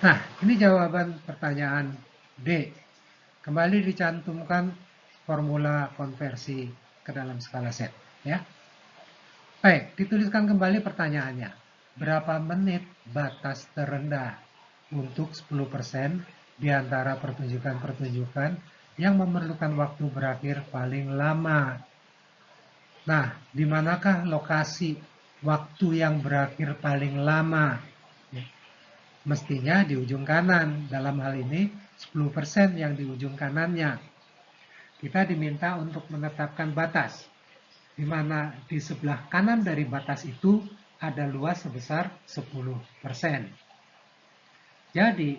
Nah, ini jawaban pertanyaan D. Kembali dicantumkan formula konversi ke dalam skala Z. Ya. Baik, dituliskan kembali pertanyaannya. Berapa menit batas terendah untuk 10% di antara pertunjukan-pertunjukan yang memerlukan waktu berakhir paling lama? Nah, di manakah lokasi waktu yang berakhir paling lama? Mestinya di ujung kanan. Dalam hal ini 10% yang di ujung kanannya. Kita diminta untuk menetapkan batas, di mana di sebelah kanan dari batas itu ada luas sebesar 10%. Jadi,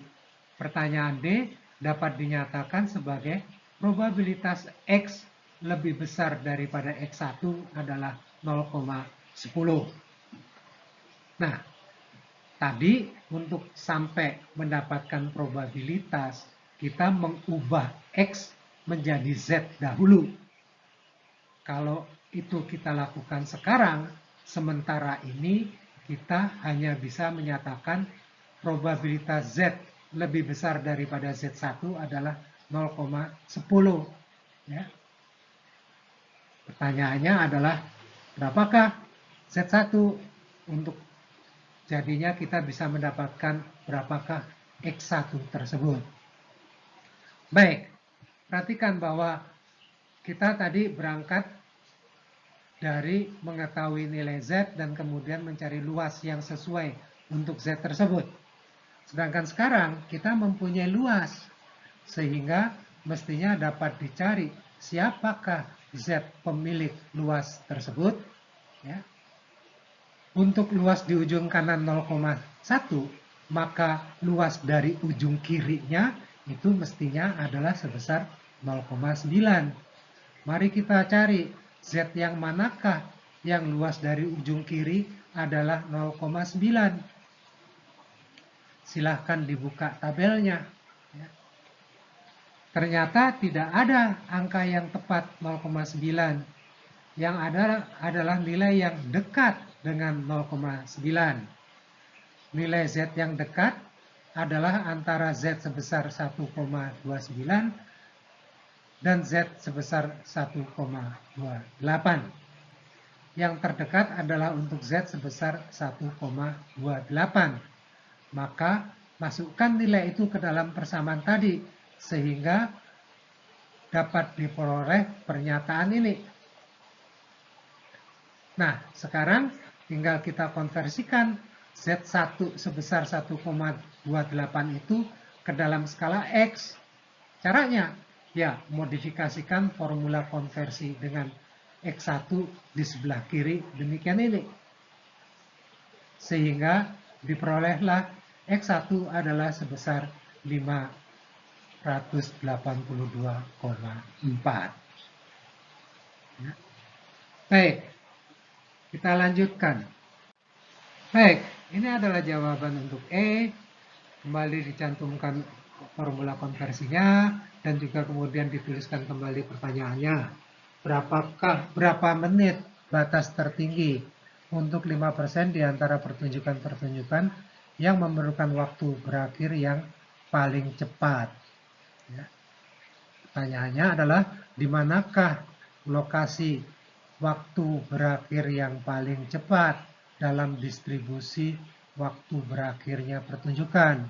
pertanyaan D dapat dinyatakan sebagai probabilitas X lebih besar daripada X1 adalah 0,10. Nah, tadi untuk sampai mendapatkan probabilitas, kita mengubah X menjadi Z dahulu. Kalau itu kita lakukan sekarang, sementara ini kita hanya bisa menyatakan probabilitas Z lebih besar daripada Z1 adalah 0,10. Ya. Pertanyaannya adalah berapakah Z1 untuk jadinya kita bisa mendapatkan berapakah X1 tersebut. Baik, perhatikan bahwa kita tadi berangkat dari mengetahui nilai Z dan kemudian mencari luas yang sesuai untuk Z tersebut. Sedangkan sekarang kita mempunyai luas, sehingga mestinya dapat dicari siapakah Z pemilik luas tersebut. Ya. Untuk luas di ujung kanan 0,1, maka luas dari ujung kirinya itu mestinya adalah sebesar 0,9. Mari kita cari Z yang manakah yang luas dari ujung kiri adalah 0,9. Silahkan dibuka tabelnya. Ternyata tidak ada angka yang tepat 0,9. Yang ada adalah nilai yang dekat dengan 0,9. Nilai Z yang dekat adalah antara Z sebesar 1,29 dan Z sebesar 1,28. Yang terdekat adalah untuk Z sebesar 1,28. Maka masukkan nilai itu ke dalam persamaan tadi, sehingga dapat diperoleh pernyataan ini. Nah, sekarang tinggal kita konversikan Z1 sebesar 1,28 itu ke dalam skala X. Caranya, ya modifikasikan formula konversi dengan X1 di sebelah kiri demikian ini. Sehingga diperolehlah X1 adalah sebesar 582,4. Ya. Baik, kita lanjutkan. Baik, ini adalah jawaban untuk E. Kembali dicantumkan formula konversinya dan juga kemudian dituliskan kembali pertanyaannya. Berapa menit batas tertinggi untuk 5% di antara pertunjukan-pertunjukan yang memerlukan waktu berakhir yang paling cepat? Ya. Pertanyaannya adalah di manakah lokasi waktu berakhir yang paling cepat dalam distribusi waktu berakhirnya pertunjukan?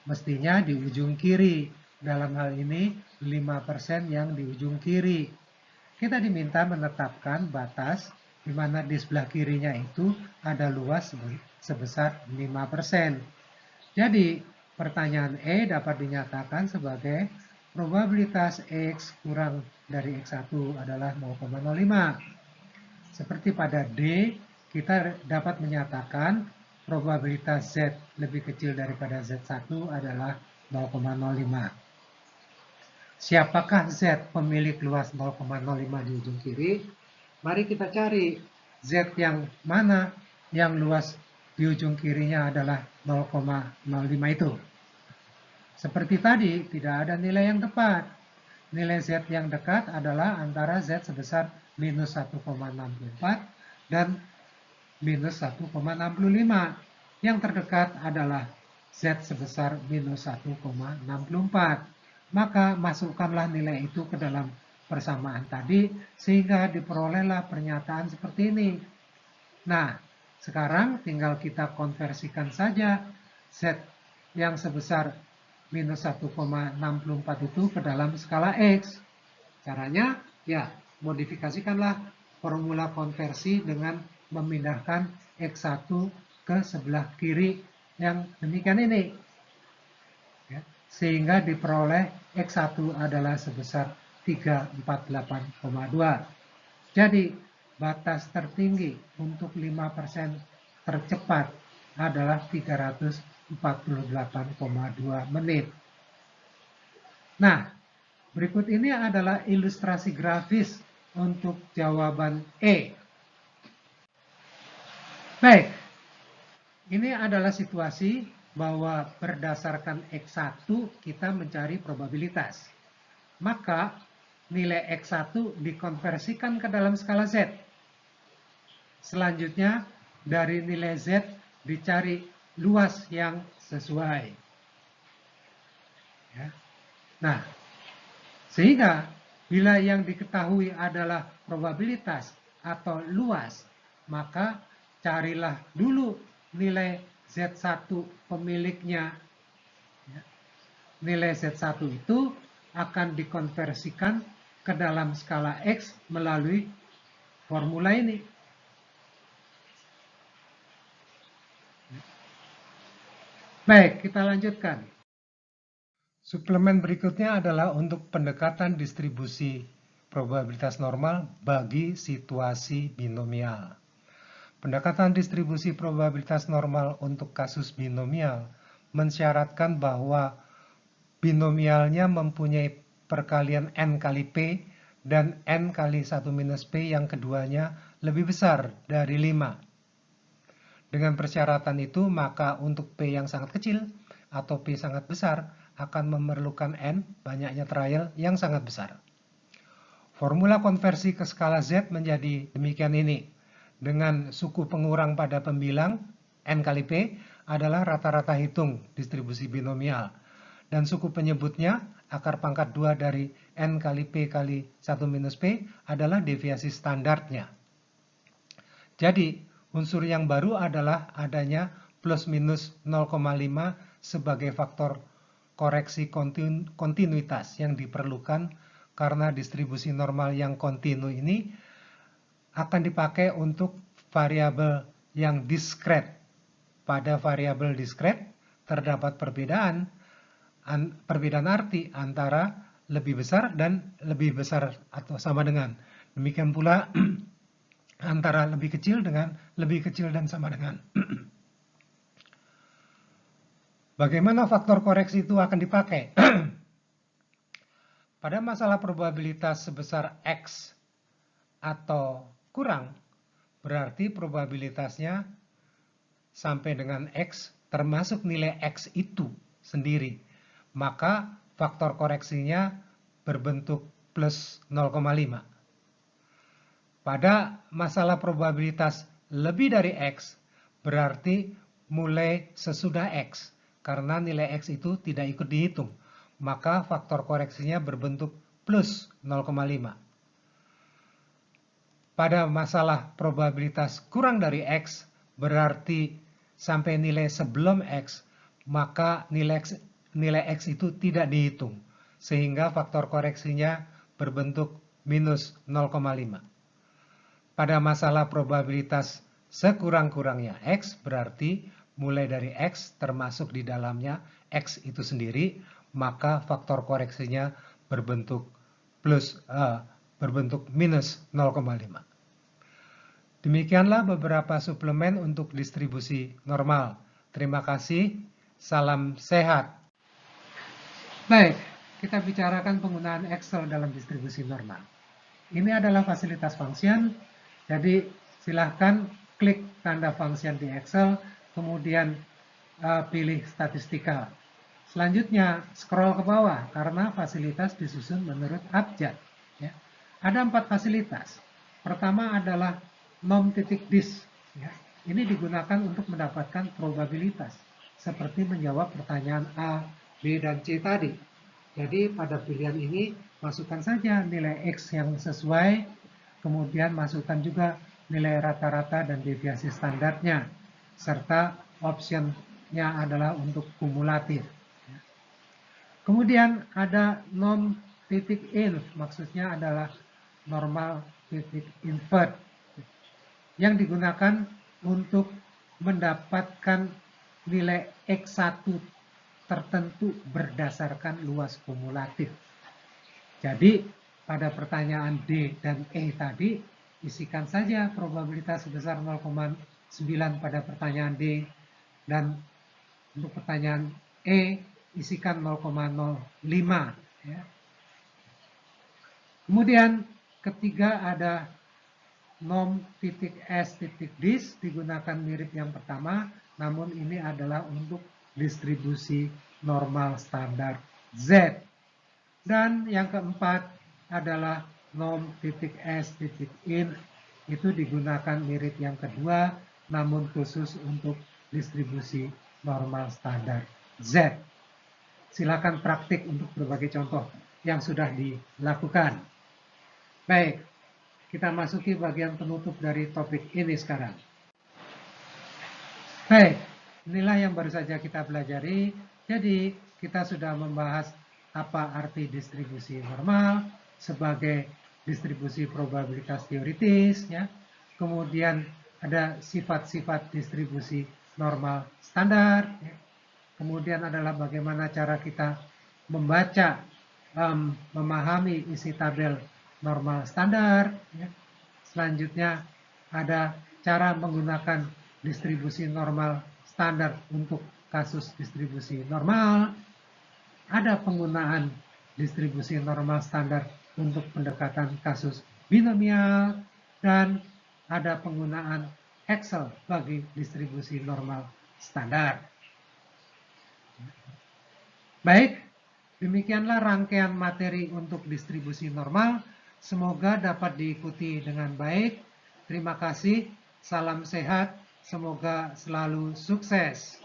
Mestinya di ujung kiri. Dalam hal ini 5% yang di ujung kiri. Kita diminta menetapkan batas di mana di sebelah kirinya itu ada luas sebesar 5%. Jadi pertanyaan E dapat dinyatakan sebagai probabilitas X kurang dari X1 adalah 0,05. Seperti pada D, kita dapat menyatakan probabilitas Z lebih kecil daripada Z1 adalah 0,05. Siapakah Z pemilik luas 0,05 di ujung kiri? Mari kita cari Z yang mana yang luas di ujung kirinya adalah 0,05 itu. Seperti tadi, tidak ada nilai yang tepat. Nilai Z yang dekat adalah antara Z sebesar minus 1,64 dan minus 1,65. Yang terdekat adalah Z sebesar minus 1,64. Maka masukkanlah nilai itu ke dalam persamaan tadi, sehingga diperolehlah pernyataan seperti ini. Nah, sekarang tinggal kita konversikan saja Z yang sebesar minus 1,64 itu ke dalam skala X. Caranya, ya, modifikasikanlah formula konversi dengan memindahkan X1 ke sebelah kiri yang demikian ini. Ya, sehingga diperoleh X1 adalah sebesar 348,2. Jadi, batas tertinggi untuk 5% tercepat adalah 348,2 menit. Nah, berikut ini adalah ilustrasi grafis untuk jawaban E. Baik, ini adalah situasi bahwa berdasarkan X1 kita mencari probabilitas. Maka nilai X1 dikonversikan ke dalam skala Z. Selanjutnya dari nilai Z dicari luas yang sesuai. Ya. Nah, sehingga bila yang diketahui adalah probabilitas atau luas, maka carilah dulu nilai Z1 pemiliknya. Nilai Z1 itu akan dikonversikan ke dalam skala X melalui formula ini. Baik, kita lanjutkan. Suplemen berikutnya adalah untuk pendekatan distribusi probabilitas normal bagi situasi binomial. Pendekatan distribusi probabilitas normal untuk kasus binomial mensyaratkan bahwa binomialnya mempunyai perkalian n kali P dan n kali 1 minus P yang keduanya lebih besar dari 5. Dengan persyaratan itu, maka untuk P yang sangat kecil atau P sangat besar akan memerlukan n, banyaknya trial, yang sangat besar. Formula konversi ke skala Z menjadi demikian ini. Dengan suku pengurang pada pembilang, n kali P adalah rata-rata hitung distribusi binomial. Dan suku penyebutnya, akar pangkat 2 dari n kali P kali 1 minus P adalah deviasi standarnya. Jadi, unsur yang baru adalah adanya plus minus 0,5 sebagai faktor koreksi kontinuitas yang diperlukan karena distribusi normal yang kontinu ini akan dipakai untuk variabel yang diskret. Pada variabel diskret terdapat perbedaan arti antara lebih besar dan lebih besar atau sama dengan. Demikian pula antara lebih kecil dengan lebih kecil dan sama dengan. Bagaimana faktor koreksi itu akan dipakai? Pada masalah probabilitas sebesar X atau kurang, berarti probabilitasnya sampai dengan X termasuk nilai X itu sendiri. Maka faktor koreksinya berbentuk plus 0,5. Pada masalah probabilitas lebih dari X, berarti mulai sesudah X. Karena nilai X itu tidak ikut dihitung, maka faktor koreksinya berbentuk plus 0,5. Pada masalah probabilitas kurang dari X, berarti sampai nilai sebelum X, maka nilai X itu tidak dihitung, sehingga faktor koreksinya berbentuk minus 0,5. Pada masalah probabilitas sekurang-kurangnya X, berarti mulai dari X termasuk di dalamnya X itu sendiri, maka faktor koreksinya berbentuk minus 0,5. Demikianlah beberapa suplemen untuk distribusi normal. Terima kasih, salam sehat. Baik, kita bicarakan penggunaan Excel dalam distribusi normal. Ini adalah fasilitas function, jadi silahkan klik tanda function di Excel, kemudian pilih statistikal. Selanjutnya scroll ke bawah karena fasilitas disusun menurut abjad. Ya. Ada 4 fasilitas. Pertama adalah nom.dis. Ya. Ini digunakan untuk mendapatkan probabilitas. seperti menjawab pertanyaan A, B, dan C tadi. Jadi pada pilihan ini masukkan saja nilai X yang sesuai, kemudian masukkan juga nilai rata-rata dan deviasi standarnya, serta optionnya adalah untuk kumulatif. Kemudian ada norm titik inf, maksudnya adalah normal titik invert, yang digunakan untuk mendapatkan nilai X1 tertentu berdasarkan luas kumulatif. Jadi pada pertanyaan D dan E tadi, isikan saja probabilitas sebesar 0,9 pada pertanyaan D, dan untuk pertanyaan E isikan 0,05. Ya. Kemudian ketiga ada norm titik S titik dis, digunakan mirip yang pertama, namun ini adalah untuk distribusi normal standar Z. Dan yang keempat adalah norm titik S titik in, itu digunakan mirip yang kedua, namun khusus untuk distribusi normal standar Z. Silakan praktik untuk berbagai contoh yang sudah dilakukan. Baik, kita masuki bagian penutup dari topik ini sekarang. Baik, inilah yang baru saja kita pelajari. Jadi, kita sudah membahas apa arti distribusi normal sebagai distribusi probabilitas teoritis, ya. Kemudian ada sifat-sifat distribusi normal standar, ya. Kemudian adalah bagaimana cara kita membaca, memahami isi tabel normal standar, ya. Selanjutnya ada cara menggunakan distribusi normal standar untuk kasus distribusi normal, ada penggunaan distribusi normal standar untuk pendekatan kasus binomial, dan ada penggunaan Excel bagi distribusi normal standar. Baik, demikianlah rangkaian materi untuk distribusi normal. Semoga dapat diikuti dengan baik. Terima kasih, salam sehat. Semoga selalu sukses.